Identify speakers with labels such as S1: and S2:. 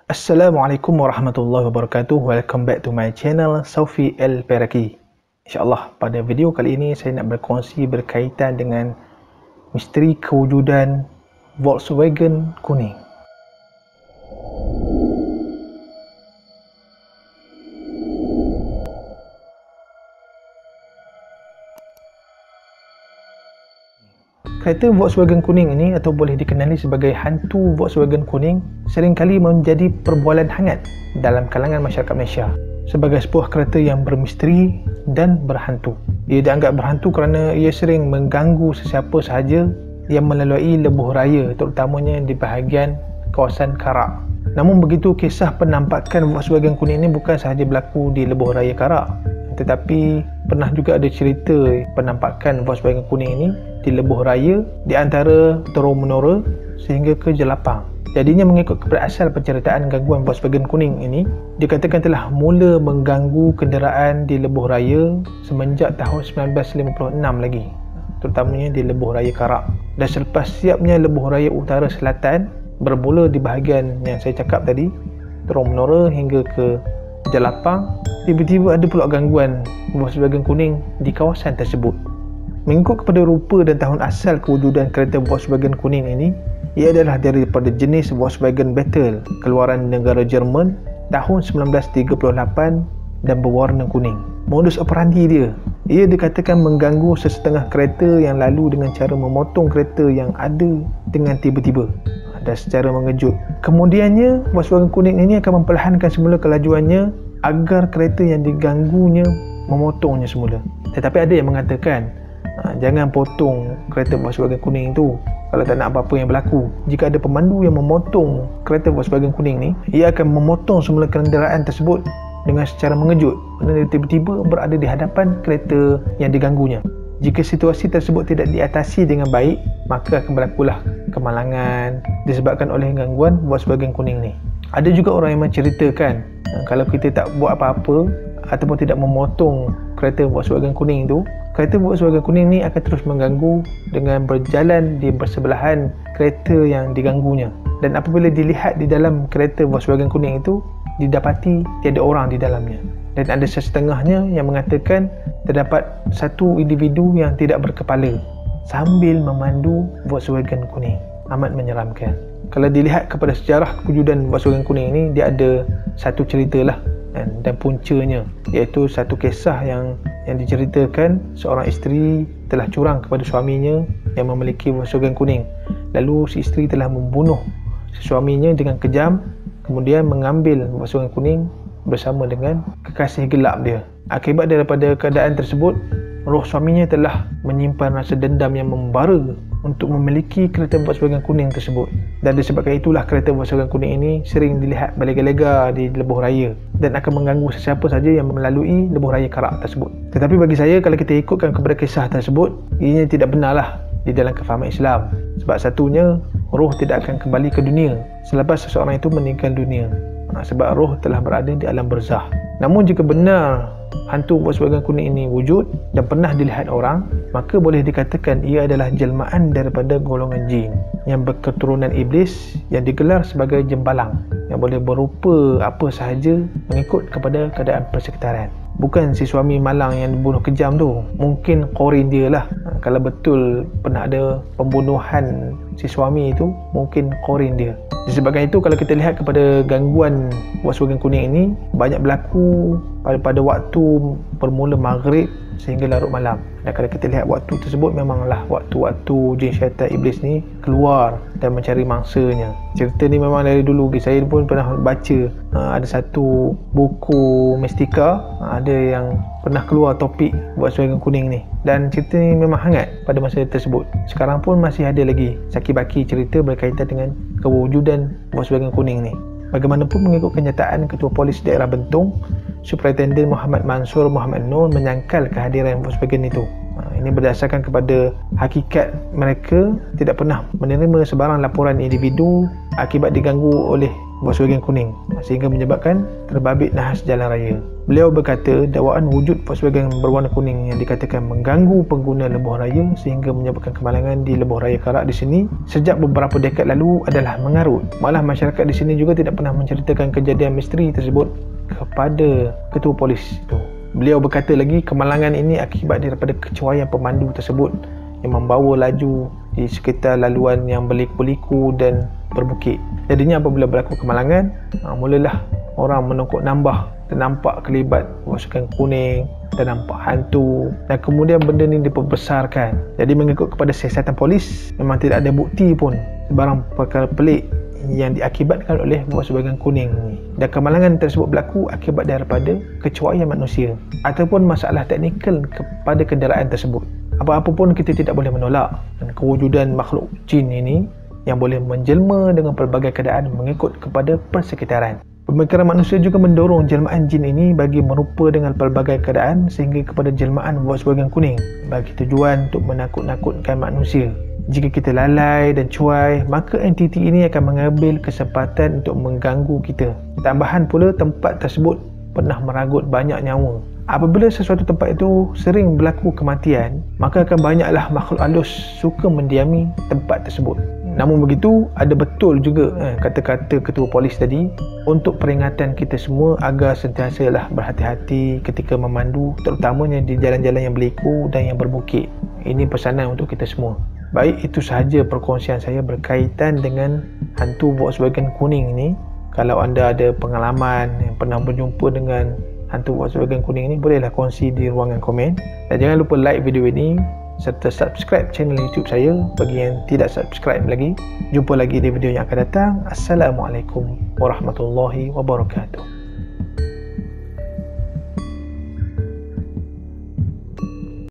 S1: Assalamualaikum warahmatullahi wabarakatuh. Welcome back to my channel Saufi El-Peraki. InsyaAllah pada video kali ini saya nak berkongsi berkaitan dengan misteri kewujudan Volkswagen kuning. Kereta Volkswagen kuning ini atau boleh dikenali sebagai hantu Volkswagen kuning seringkali menjadi perbualan hangat dalam kalangan masyarakat Malaysia sebagai sebuah kereta yang bermisteri dan berhantu. Ia dianggap berhantu kerana ia sering mengganggu sesiapa sahaja yang melalui lebuh raya, terutamanya di bahagian kawasan Karak. Namun begitu, kisah penampakan Volkswagen kuning ini bukan sahaja berlaku di lebuh raya Karak, tetapi pernah juga ada cerita penampakan Volkswagen kuning ini di lebuh raya di antara Terong Menora sehingga ke Jelapang. Jadinya mengikut keberasal penceritaan gangguan Volkswagen kuning ini, dikatakan telah mula mengganggu kenderaan di lebuh raya semenjak tahun 1956 lagi, terutamanya di lebuh raya Karak. Dan selepas siapnya lebuh raya utara selatan bermula di bahagian yang saya cakap tadi, Terong Menora hingga ke Jelapang, tiba-tiba ada pula gangguan Volkswagen kuning di kawasan tersebut. Mengikut kepada rupa dan tahun asal kewujudan kereta Volkswagen kuning ini, ia adalah daripada jenis Volkswagen Beetle keluaran negara Jerman tahun 1938 dan berwarna kuning. Modus operandi dia, ia dikatakan mengganggu sesetengah kereta yang lalu dengan cara memotong kereta yang ada dengan tiba-tiba dan secara mengejut. Kemudiannya, Volkswagen kuning ini akan memperlahankan semula kelajuannya agar kereta yang diganggunya memotongnya semula. Tetapi ada yang mengatakan, jangan potong kereta Volkswagen kuning itu kalau tak nak apa-apa yang berlaku. Jika ada pemandu yang memotong kereta Volkswagen kuning ni, ia akan memotong semula kenderaan tersebut dengan secara mengejut kerana dia tiba-tiba berada di hadapan kereta yang diganggunya. Jika situasi tersebut tidak diatasi dengan baik, maka akan berlakulah kemalangan disebabkan oleh gangguan Volkswagen kuning ni. Ada juga orang yang menceritakan, kalau kita tak buat apa-apa ataupun tidak memotong kereta Volkswagen kuning tu, kereta Volkswagen kuning ni akan terus mengganggu dengan berjalan di bersebelahan kereta yang diganggunya. Dan apabila dilihat di dalam kereta Volkswagen kuning itu, didapati tiada orang di dalamnya. Dan ada setengahnya yang mengatakan terdapat satu individu yang tidak berkepala sambil memandu Volkswagen kuning. Amat menyeramkan. Kalau dilihat kepada sejarah kewujudan Volkswagen kuning ini, dia ada satu cerita lah dan puncanya, iaitu satu kisah yang diceritakan seorang isteri telah curang kepada suaminya yang memiliki Volkswagen kuning. Lalu si isteri telah membunuh suaminya dengan kejam, kemudian mengambil Volkswagen kuning bersama dengan kekasih gelap dia. Akibat daripada keadaan tersebut, roh suaminya telah menyimpan rasa dendam yang membara untuk memiliki kereta Volkswagen kuning tersebut. Dan disebabkan itulah kereta Volkswagen kuning ini sering dilihat berlega-lega di lebuh raya dan akan mengganggu sesiapa saja yang melalui lebuh raya Karak tersebut. Tetapi bagi saya, kalau kita ikutkan kepada kisah tersebut, ianya tidak benarlah di dalam kefahaman Islam. Sebab satunya, roh tidak akan kembali ke dunia selepas seseorang itu meninggal dunia, sebab roh telah berada di alam barzah. Namun jika benar hantu Volkswagen kuning ini wujud dan pernah dilihat orang, maka boleh dikatakan ia adalah jelmaan daripada golongan jin yang berketurunan iblis yang digelar sebagai jembalang, yang boleh berupa apa sahaja mengikut kepada keadaan persekitaran. Bukan si suami malang yang dibunuh kejam tu, mungkin korin dia lah. Kalau betul pernah ada pembunuhan si suami itu, mungkin korin dia. Disebabkan itu, kalau kita lihat kepada gangguan Volkswagen kuning ini, banyak berlaku pada waktu bermula maghrib sehingga larut malam. Dan kalau kita lihat waktu tersebut, memanglah waktu-waktu jin syaitan iblis ni keluar dan mencari mangsanya. Cerita ni memang dari dulu, saya pun pernah baca ada satu buku mistika, ada yang pernah keluar topik Volkswagen kuning ni, dan cerita ni memang hangat pada masa tersebut. Sekarang pun masih ada lagi saki-baki cerita berkaitan dengan kewujudan Volkswagen kuning ni. Bagaimanapun, mengikut kenyataan Ketua Polis Daerah Bentong, Superintendent Muhammad Mansur Muhammad Nur menyangkal kehadiran Volkswagen itu. Ini berdasarkan kepada hakikat mereka tidak pernah menerima sebarang laporan individu akibat diganggu oleh Volkswagen kuning sehingga menyebabkan terbabit nahas jalan raya. Beliau berkata dakwaan wujud Volkswagen berwarna kuning yang dikatakan mengganggu pengguna lebuh raya sehingga menyebabkan kemalangan di lebuh raya Karak di sini sejak beberapa dekad lalu adalah mengarut. Malah masyarakat di sini juga tidak pernah menceritakan kejadian misteri tersebut kepada ketua polis itu. Beliau berkata lagi kemalangan ini akibat daripada kecuaian pemandu tersebut yang membawa laju di sekitar laluan yang berliku-liku dan berbukit. Jadinya apabila berlaku kemalangan, mulalah orang menongkok nambah dan nampak kelibat Volkswagen kuning dan nampak hantu, dan kemudian benda ni diperbesarkan. Jadi mengikut kepada siasatan polis, memang tidak ada bukti pun sebarang perkara pelik yang diakibatkan oleh Volkswagen kuning ni. Dan kemalangan tersebut berlaku akibat daripada kecuaian manusia ataupun masalah teknikal kepada kenderaan tersebut. Apa-apa pun kita tidak boleh menolak dan kewujudan makhluk jin ini yang boleh menjelma dengan pelbagai keadaan mengikut kepada persekitaran. Pemikiran manusia juga mendorong jelmaan jin ini bagi merupa dengan pelbagai keadaan sehingga kepada jelmaan Volkswagen kuning bagi tujuan untuk menakut-nakutkan manusia. Jika kita lalai dan cuai, maka entiti ini akan mengambil kesempatan untuk mengganggu kita. Tambahan pula, tempat tersebut pernah meragut banyak nyawa. Apabila sesuatu tempat itu sering berlaku kematian, maka akan banyaklah makhluk halus suka mendiami tempat tersebut. Namun begitu, ada betul juga kata-kata ketua polis tadi untuk peringatan kita semua agar sentiasalah berhati-hati ketika memandu, terutamanya di jalan-jalan yang berliku dan yang berbukit. Ini pesanan untuk kita semua. Baik, itu sahaja perkongsian saya berkaitan dengan hantu Volkswagen kuning ini. Kalau anda ada pengalaman yang pernah berjumpa dengan hantu Volkswagen kuning ini, bolehlah kongsi di ruangan komen. Dan jangan lupa like video ini serta subscribe channel YouTube saya bagi yang tidak subscribe lagi. Jumpa lagi di video yang akan datang. Assalamualaikum warahmatullahi wabarakatuh.